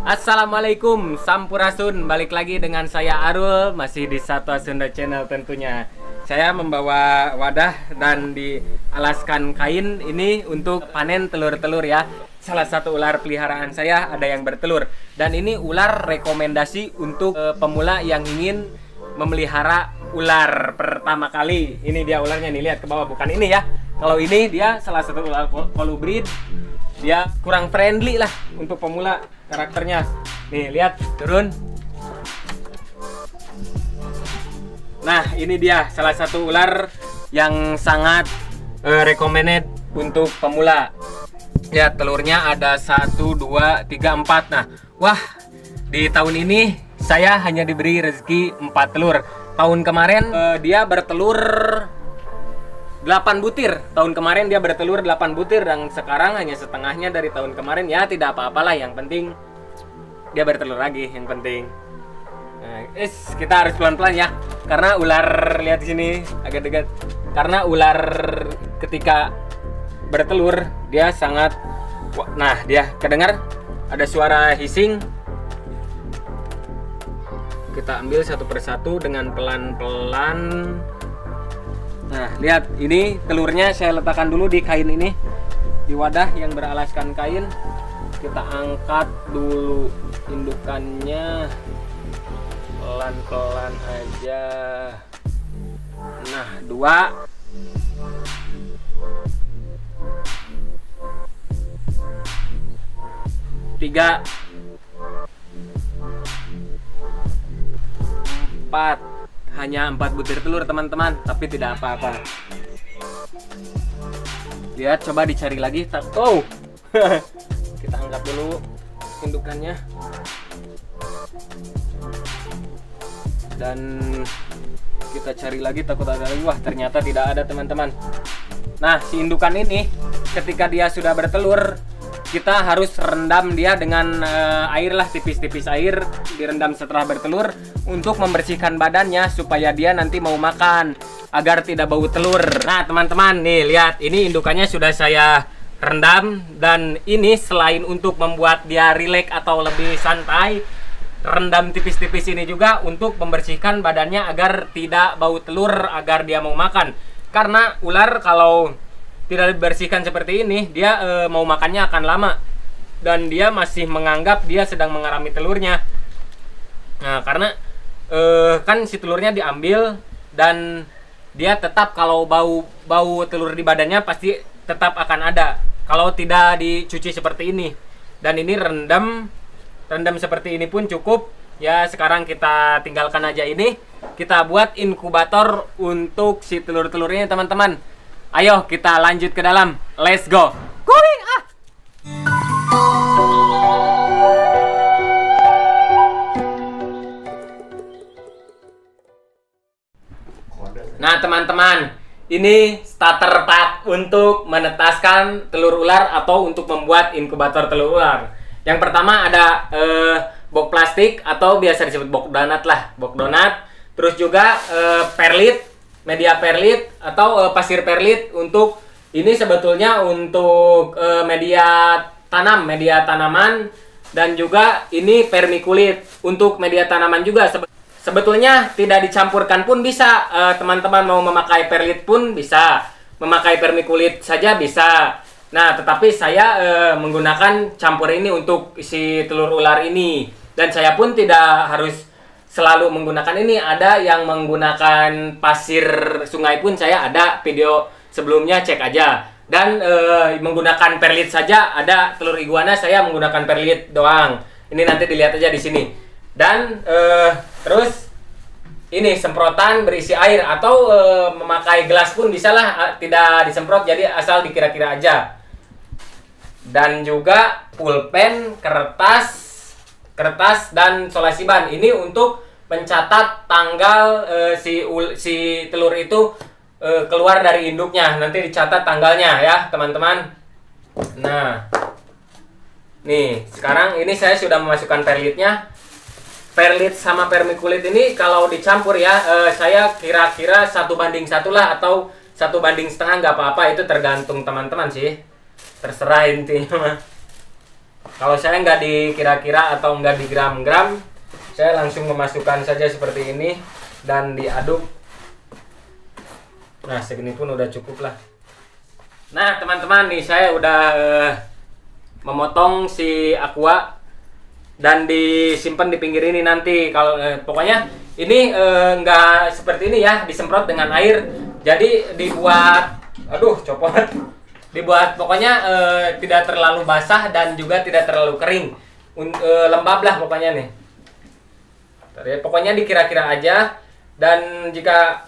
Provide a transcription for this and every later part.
Assalamualaikum, Sampurasun. Balik lagi dengan saya Arul, masih di Satwa Sunda Channel tentunya. Saya membawa wadah dan dialaskan kain ini untuk panen telur-telur ya. Salah satu ular peliharaan saya ada yang bertelur. Dan ini ular rekomendasi untuk pemula yang ingin memelihara ular pertama kali. Ini dia ularnya nih, lihat ke bawah, bukan ini ya. Kalau ini dia salah satu ular kolubrid. Dia kurang friendly lah untuk pemula karakternya. Nih, lihat, turun. Nah, ini dia salah satu ular yang sangat recommended untuk pemula. Lihat, telurnya ada 1, 2, 3, 4. Nah, wah, di tahun ini saya hanya diberi rezeki 4 telur. Tahun kemarin dia bertelur 8 butir. Tahun kemarin dia bertelur 8 butir dan sekarang hanya setengahnya dari tahun kemarin. Ya tidak apa-apalah, yang penting dia bertelur lagi, yang penting. Nah, kita harus pelan-pelan ya. Karena ular, lihat di sini agak dekat. Karena ular ketika bertelur dia sangat, nah dia kedengar ada suara hissing. Kita ambil satu persatu dengan pelan-pelan. Nah, lihat, ini telurnya saya letakkan dulu di kain ini, di wadah yang beralaskan kain. Kita angkat dulu indukannya, pelan-pelan aja. Nah, 2, 3, 4. Hanya 4 butir telur teman-teman, tapi tidak apa-apa. Lihat, coba dicari lagi. Oh, kita angkat dulu indukannya dan kita cari lagi, takut ada lagi. Wah, ternyata tidak ada teman-teman. Nah, si indukan ini ketika dia sudah bertelur, kita harus rendam dia dengan air lah, tipis-tipis air, direndam setelah bertelur untuk membersihkan badannya supaya dia nanti mau makan agar tidak bau telur. Nah, teman-teman, nih lihat, ini indukannya sudah saya rendam, dan ini selain untuk membuat dia rileks atau lebih santai, rendam tipis-tipis ini juga untuk membersihkan badannya agar tidak bau telur, agar dia mau makan. Karena ular kalau tidak dibersihkan seperti ini, dia mau makannya akan lama dan dia masih menganggap dia sedang mengarami telurnya. Nah, karena kan si telurnya diambil dan dia tetap, kalau bau telur di badannya pasti tetap akan ada kalau tidak dicuci seperti ini. Dan ini rendam seperti ini pun cukup ya. Sekarang kita tinggalkan aja ini, kita buat inkubator untuk si telur-telurnya teman-teman. Ayo kita lanjut ke dalam. Let's go. Kuing ah. Nah, teman-teman, ini starter pack untuk menetaskan telur ular atau untuk membuat inkubator telur ular. Yang pertama ada box plastik atau biasa disebut box donat lah, box donat. Terus juga perlit, media perlit atau pasir perlit. Untuk ini sebetulnya untuk media tanaman, dan juga ini permikulit untuk media tanaman juga. Sebetulnya tidak dicampurkan pun bisa, teman-teman mau memakai perlit pun bisa, memakai permikulit saja bisa. Nah, tetapi saya menggunakan campur ini untuk isi telur ular ini, dan saya pun tidak harus selalu menggunakan ini. Ada yang menggunakan pasir sungai pun saya ada video sebelumnya, cek aja. Dan menggunakan perlit saja ada. Telur iguana saya menggunakan perlit doang. Ini nanti dilihat aja di sini. Dan terus ini semprotan berisi air atau memakai gelas pun bisa lah, tidak disemprot, jadi asal dikira-kira aja. Dan juga pulpen, kertas dan solasi ban. Ini untuk mencatat tanggal si telur itu keluar dari induknya. Nanti dicatat tanggalnya ya teman-teman. Nah, nih sekarang ini saya sudah memasukkan perlitnya. Perlit sama permikulit ini kalau dicampur ya, saya kira-kira 1:1 lah, atau 1:1/2, nggak apa-apa, itu tergantung teman-teman sih, terserah intinya mah. Kalau saya nggak dikira-kira atau nggak digram-gram, saya langsung memasukkan saja seperti ini dan diaduk. Nah, segini pun udah cukup lah. Nah, teman-teman, nih saya udah memotong si aqua dan disimpan di pinggir ini nanti. Kalau pokoknya ini nggak seperti ini ya, disemprot dengan air. Jadi dibuat, aduh copot. Dibuat pokoknya tidak terlalu basah dan juga tidak terlalu kering, lembab lah pokoknya nih. Pokoknya dikira-kira aja. Dan jika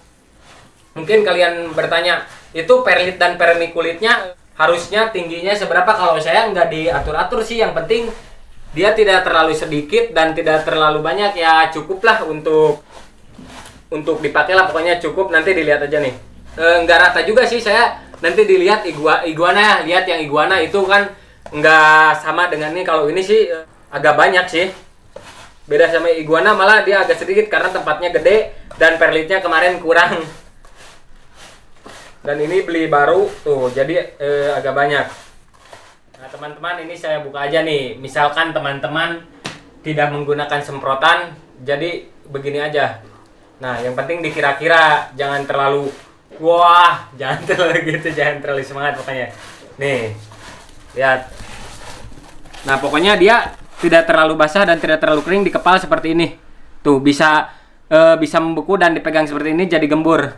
mungkin kalian bertanya, itu perlit dan vermiculitnya harusnya tingginya seberapa? Kalau saya nggak diatur-atur sih, yang penting dia tidak terlalu sedikit dan tidak terlalu banyak, ya cukup lah untuk dipakai lah, pokoknya cukup. Nanti dilihat aja nih, nggak rata juga sih saya. Nanti dilihat iguana ya, lihat yang iguana itu kan nggak sama dengan ini. Kalau ini sih agak banyak sih, beda sama iguana, malah dia agak sedikit karena tempatnya gede dan perlitnya kemarin kurang. Dan ini beli baru tuh, jadi agak banyak. Nah teman-teman, ini saya buka aja nih. Misalkan teman-teman tidak menggunakan semprotan, jadi begini aja. Nah yang penting dikira-kira, jangan terlalu wah, jangan terlalu gitu, jangan terlalu semangat pokoknya. Nih, lihat. Nah, pokoknya dia tidak terlalu basah dan tidak terlalu kering, dikepal seperti ini. Tuh, bisa membeku dan dipegang seperti ini jadi gembur.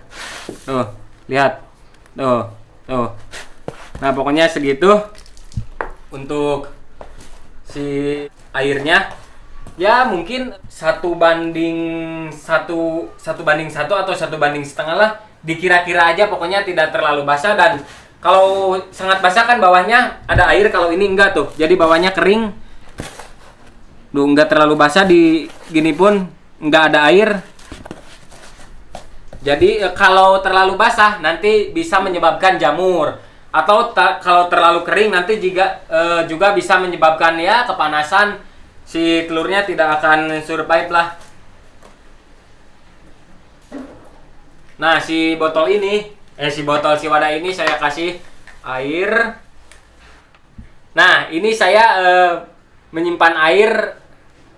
Tuh, lihat. Tuh. Nah, pokoknya segitu untuk si airnya. Ya, mungkin 1:1 atau 1:1,5 lah. Dikira-kira aja, pokoknya tidak terlalu basah. Dan kalau sangat basah kan bawahnya ada air, kalau ini enggak tuh, jadi bawahnya kering. Duh, enggak terlalu basah, di gini pun enggak ada air. Jadi kalau terlalu basah nanti bisa menyebabkan jamur, atau kalau terlalu kering nanti juga bisa menyebabkan ya kepanasan. Si telurnya tidak akan survive lah. Nah, si wadah ini saya kasih air. Nah, ini saya menyimpan air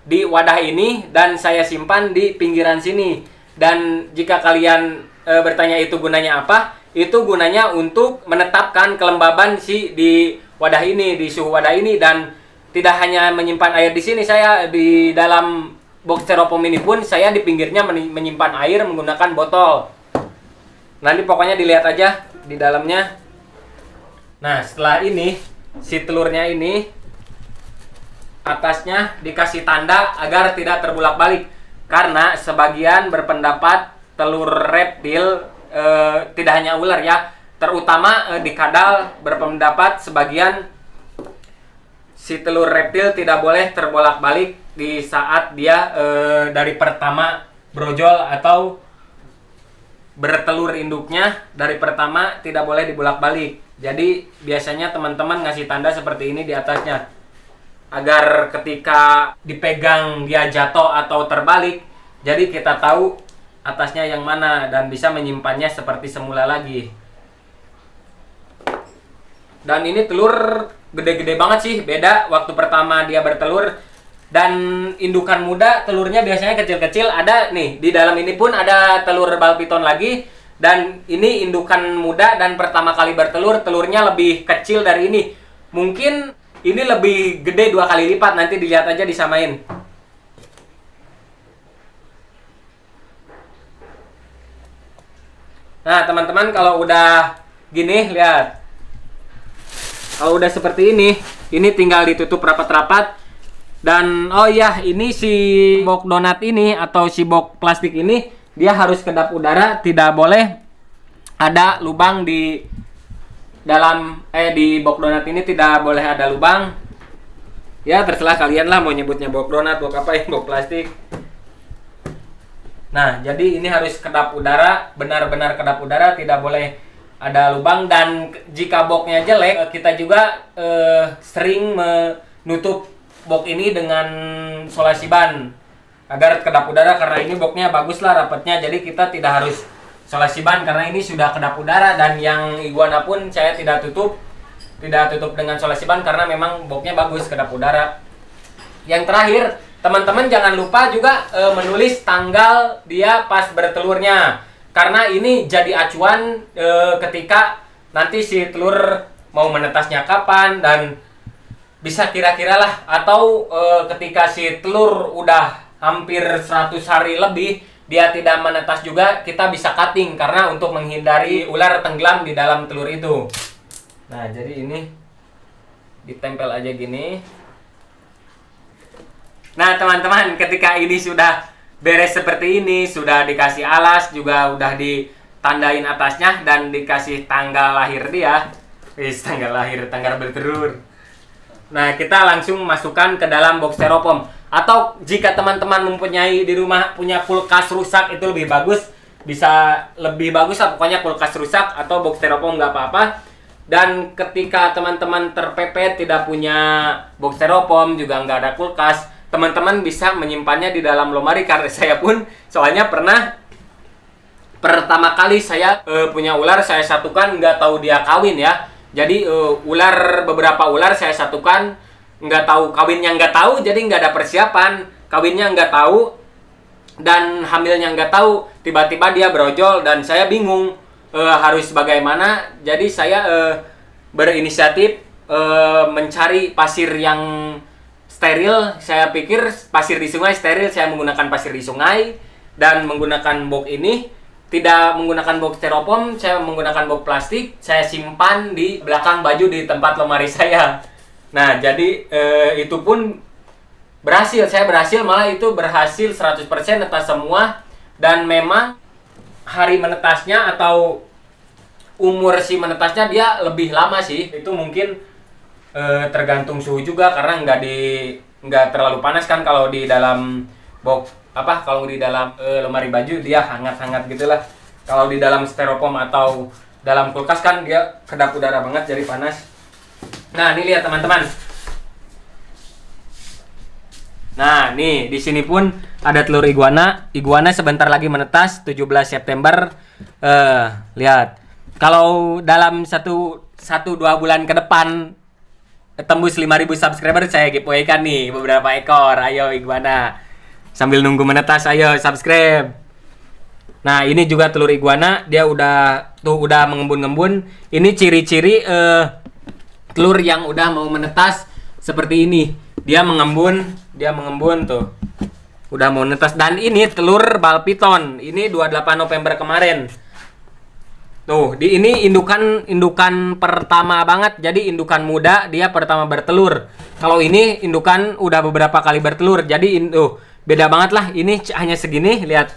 di wadah ini dan saya simpan di pinggiran sini. Dan jika kalian bertanya itu gunanya apa? Itu gunanya untuk menetapkan kelembaban di wadah ini, di suhu wadah ini. Dan tidak hanya menyimpan air di sini, saya di dalam box styrofoam ini pun saya di pinggirnya menyimpan air menggunakan botol. Nanti pokoknya dilihat aja di dalamnya. Nah, setelah ini si telurnya ini atasnya dikasih tanda agar tidak terbulak-balik, karena sebagian berpendapat telur reptil, tidak hanya ular ya, terutama di kadal, berpendapat sebagian si telur reptil tidak boleh terbolak-balik di saat dia dari pertama brojol atau bertelur induknya. Dari pertama tidak boleh dibolak-balik. Jadi biasanya teman-teman ngasih tanda seperti ini di atasnya, agar ketika dipegang dia jatuh atau terbalik, jadi kita tahu atasnya yang mana dan bisa menyimpannya seperti semula lagi. Dan ini telur gede-gede banget sih, beda waktu pertama dia bertelur. Dan indukan muda telurnya biasanya kecil-kecil. Ada nih, di dalam ini pun ada telur bal piton lagi. Dan ini indukan muda dan pertama kali bertelur, telurnya lebih kecil dari ini. Mungkin ini lebih gede 2 kali lipat, nanti dilihat aja disamain. Nah teman-teman, kalau udah gini, lihat. Kalau udah seperti ini tinggal ditutup rapat-rapat. Dan oh iya, ini si box donat ini atau si box plastik ini, dia harus kedap udara, tidak boleh ada lubang di dalam di box donat ini, tidak boleh ada lubang. Ya terserah kalian lah mau nyebutnya box donat, box apa ya, box plastik. Nah, jadi ini harus kedap udara, benar-benar kedap udara, tidak boleh ada lubang. Dan jika boxnya jelek, kita juga sering menutup box ini dengan solasi ban agar kedap udara, karena ini boxnya bagus lah rapatnya, jadi kita tidak harus solasi ban karena ini sudah kedap udara. Dan yang iguana pun saya tidak tutup tidak tutup dengan solasi ban karena memang boxnya bagus, kedap udara. Yang terakhir, teman-teman jangan lupa juga menulis tanggal dia pas bertelurnya, karena ini jadi acuan ketika nanti si telur mau menetasnya kapan, dan bisa kira-kira lah, atau ketika si telur udah hampir 100 hari lebih dia tidak menetas juga, kita bisa cutting karena untuk menghindari ular tenggelam di dalam telur itu. Nah, jadi ini ditempel aja gini. Nah, teman-teman, ketika ini sudah beres seperti ini, sudah dikasih alas, juga udah ditandain atasnya dan dikasih tanggal lahir dia. Tanggal lahir, tanggal bertelur. Nah, kita langsung masukkan ke dalam box styrofoam. Atau jika teman-teman mempunyai di rumah punya kulkas rusak, itu lebih bagus. Bisa lebih bagus lah, pokoknya kulkas rusak atau box styrofoam nggak apa-apa. Dan ketika teman-teman terpepet tidak punya box styrofoam, juga nggak ada kulkas, teman-teman bisa menyimpannya di dalam lemari. Karena saya pun soalnya pernah pertama kali saya punya ular, saya satukan, nggak tahu dia kawin ya. Jadi beberapa ular saya satukan, nggak tahu kawinnya, nggak tahu, jadi nggak ada persiapan, kawinnya nggak tahu dan hamilnya nggak tahu, tiba-tiba dia brojol dan saya bingung harus bagaimana. Jadi saya berinisiatif mencari pasir yang steril. Saya pikir pasir di sungai steril, saya menggunakan pasir di sungai dan menggunakan box ini. Tidak menggunakan box styrofoam, saya menggunakan box plastik. Saya simpan di belakang baju di tempat lemari saya. Nah, jadi itu pun berhasil. Saya berhasil, malah itu berhasil 100% netas semua. Dan memang hari menetasnya atau umur si menetasnya dia lebih lama sih. Itu mungkin tergantung suhu juga, karena nggak terlalu panas kan kalau di dalam box. Kalau di dalam lemari baju dia hangat-hangat gitulah. Kalau di dalam styrofoam atau dalam kulkas kan dia kedap udara banget, jadi panas. Nah, ini lihat teman-teman. Nah, nih di sini pun ada telur iguana. Iguana sebentar lagi menetas 17 September. Lihat. Kalau dalam 1-2 bulan ke depan tembus 5.000 subscriber, saya giveaway kan nih beberapa ekor. Ayo iguana. Sambil nunggu menetas, ayo subscribe. Nah, ini juga telur iguana, dia udah mengembun-ngembun. Ini ciri-ciri telur yang udah mau menetas seperti ini. Dia mengembun tuh. Udah mau menetas. Dan ini telur bal piton. Ini 28 November kemarin. Tuh, ini indukan pertama banget. Jadi indukan muda, dia pertama bertelur. Kalau ini indukan udah beberapa kali bertelur. Jadi beda banget lah. Ini hanya segini, lihat.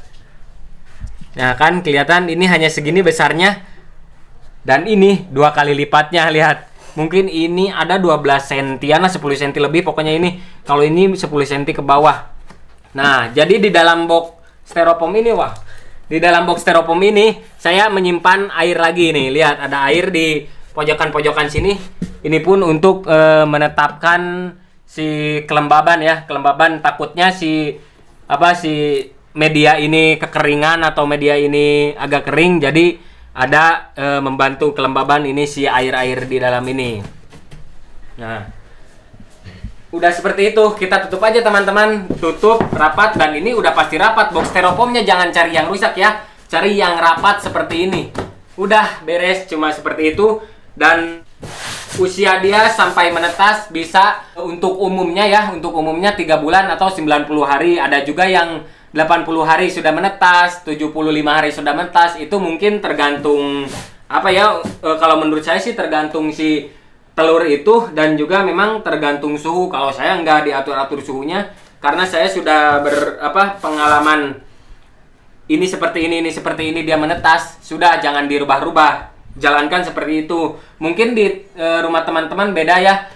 Nah, kan kelihatan ini hanya segini besarnya. Dan ini 2 kali lipatnya, lihat. Mungkin ini ada 12 sentian lah, 10 senti lebih pokoknya ini. Kalau ini 10 senti ke bawah. Nah, jadi di dalam box styrofoam ini, di dalam box styrofoam ini saya menyimpan air lagi nih. Lihat, ada air di pojokan-pojokan sini. Ini pun untuk menetapkan si kelembaban ya. Kelembaban, takutnya si media ini kekeringan atau media ini agak kering, jadi ada membantu kelembaban ini si air-air di dalam ini. Nah, udah seperti itu, kita tutup aja teman-teman, tutup rapat. Dan ini udah pasti rapat. Box styrofoamnya jangan cari yang rusak ya, cari yang rapat seperti ini. Udah beres, cuma seperti itu. Dan usia dia sampai menetas bisa untuk umumnya 3 bulan atau 90 hari. Ada juga yang 80 hari sudah menetas, 75 hari sudah menetas. Itu mungkin tergantung kalau menurut saya sih tergantung si telur itu, dan juga memang tergantung suhu. Kalau saya nggak diatur-atur suhunya, karena saya sudah pengalaman ini seperti ini dia menetas. Sudah, jangan dirubah-rubah, jalankan seperti itu. Mungkin di rumah teman-teman beda ya,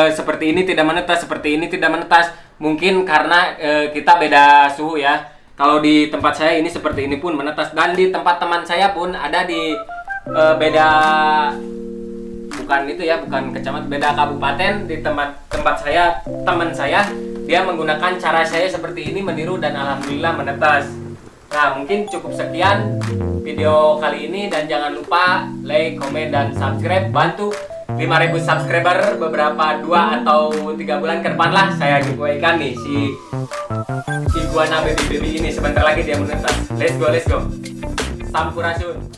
seperti ini tidak menetas, seperti ini tidak menetas. Mungkin karena kita beda suhu ya. Kalau di tempat saya ini seperti ini pun menetas. Dan di tempat teman saya pun ada di beda, bukan kecamatan, beda kabupaten. Di tempat saya, teman saya, dia menggunakan cara saya seperti ini, meniru, dan alhamdulillah menetas. Nah, mungkin cukup sekian video kali ini, dan jangan lupa like, komen, dan subscribe. Bantu 5.000 subscriber beberapa 2 atau 3 bulan ke depan lah saya giveaway-kan nih si iguana baby ini. Sebentar lagi dia menetas. Let's go. Sampurasun.